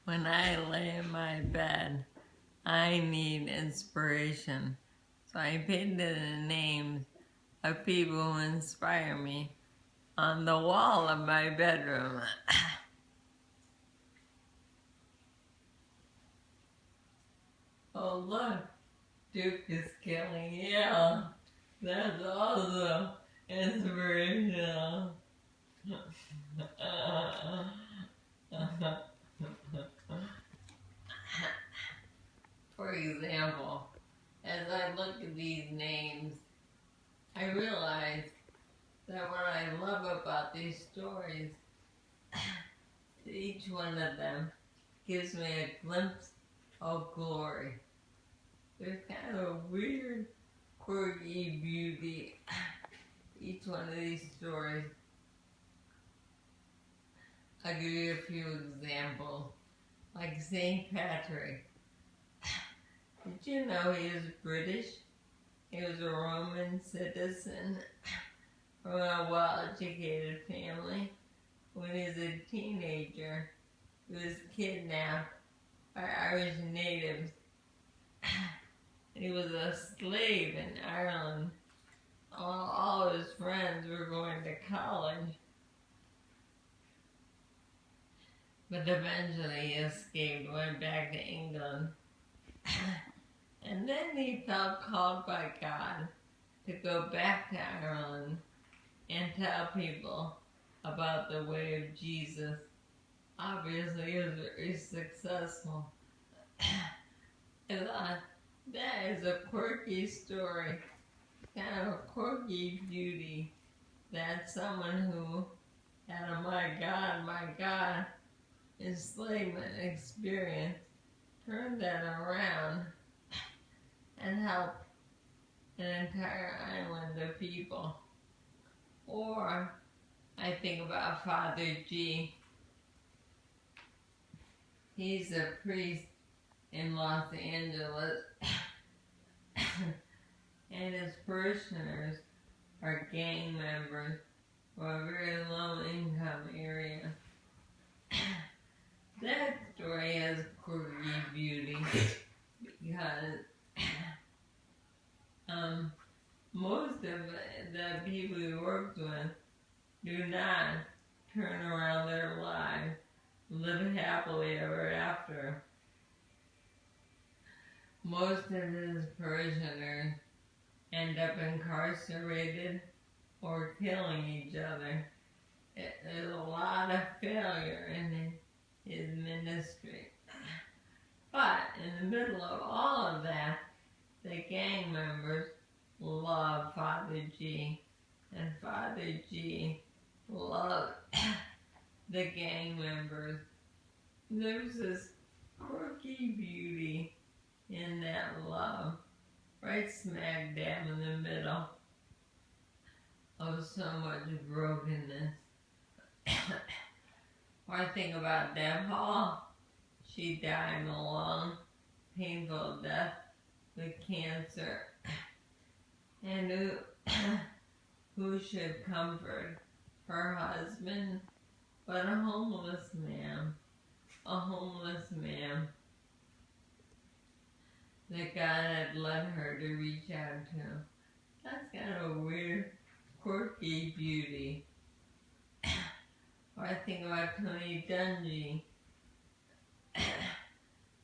When I lay in my bed, I need inspiration. So I painted the names of people who inspire me on the wall of my bedroom. Oh look, Duke is killing. Yeah, that's also inspirational. For example, as I look at these names, I realize that what I love about these stories, each one of them gives me a glimpse of glory. There's kind of a weird, quirky beauty. Each one of these stories. I'll give you a few examples. Like St. Patrick. Did you know he was British? He was a Roman citizen from a well-educated family. When he was a teenager, he was kidnapped by Irish natives. He was a slave in Ireland. All his friends were going to college. But eventually he escaped, went back to England. And then he felt called by God to go back to Ireland and tell people about the way of Jesus. Obviously he was very successful. I thought, that is a quirky story, kind of a quirky beauty, that someone who had a my God enslavement experience turned that around and helped an entire island of people. Or I think about Father G. He's a priest in Los Angeles and his parishioners are gang members from a very low income area. That story has quirky beauty because most of the people he worked with do not turn around their lives, live happily ever after. Most of his parishioners end up incarcerated or killing each other. There's a lot of failure in his ministry. But in the middle of all of that, the gang members love Father G. And Father G loved the gang members. There's this quirky beauty in that love, right smack dab in the middle of so much brokenness. Or I think about Deb Hall. She died a long, painful death with cancer. And who should comfort her husband but a homeless man. A homeless man that God had led her to reach out to. That's kind of a weird, quirky beauty. Or I think about Tony Dungy.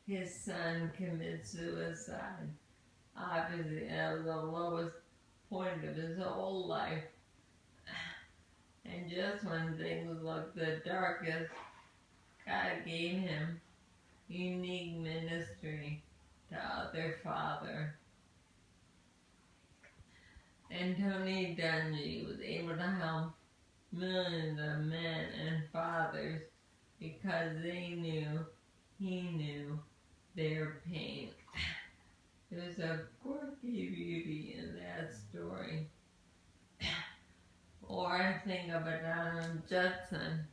His son committed suicide. Obviously, that was the lowest point of his whole life. And just when things looked the darkest, God gave him unique ministry to other father. And Tony Dungy was able to help millions of men and fathers because he knew their pain. There's a quirky beauty in that story. Or I think of Adoniram Judson.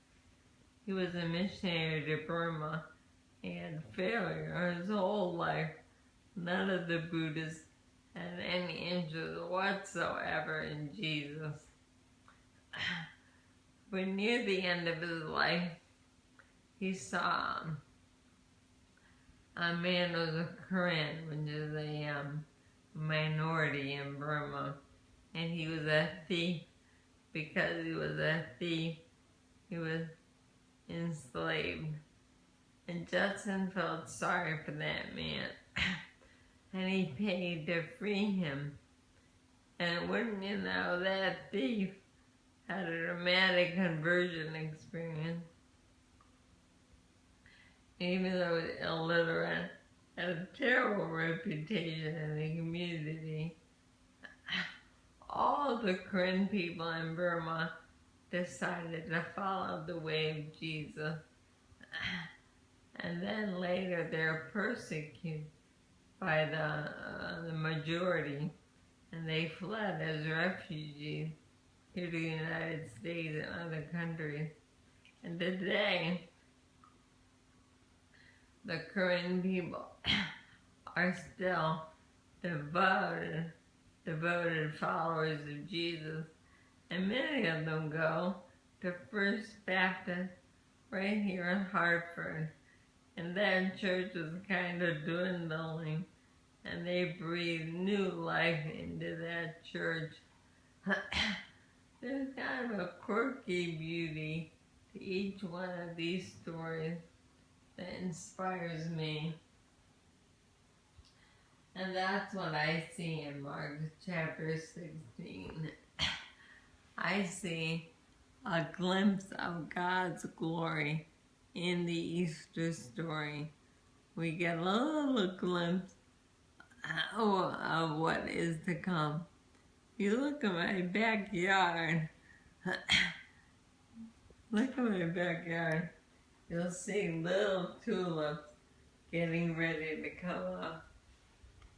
He was a missionary to Burma. He had failure his whole life. None of the Buddhists had any interest whatsoever in Jesus. But near the end of his life, he saw a man was a Karen, which is a minority in Burma, and he was a thief. Because he was a thief, he was enslaved. And Judson felt sorry for that man, and he paid to free him. And wouldn't you know, that thief had a dramatic conversion experience. Even though he was illiterate, had a terrible reputation in the community. All the Karen people in Burma decided to follow the way of Jesus. And then later they're persecuted by the majority, and they fled as refugees here to the United States and other countries. And today, the Karen people are still devoted followers of Jesus, and many of them go to First Baptist right here in Hartford, and that church is kind of dwindling, and they breathe new life into that church. There's kind of a quirky beauty to each one of these stories that inspires me. And that's what I see in Mark chapter 16. I see a glimpse of God's glory in the Easter story. We get a little glimpse of what is to come. If you look at my backyard, you'll see little tulips getting ready to come up.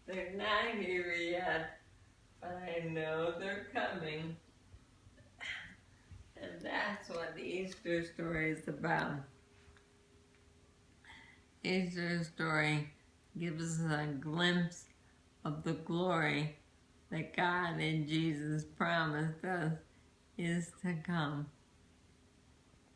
They're not here yet, but I know they're coming. And that's what the Easter story is about. Easter story gives us a glimpse of the glory that God and Jesus promised us is to come.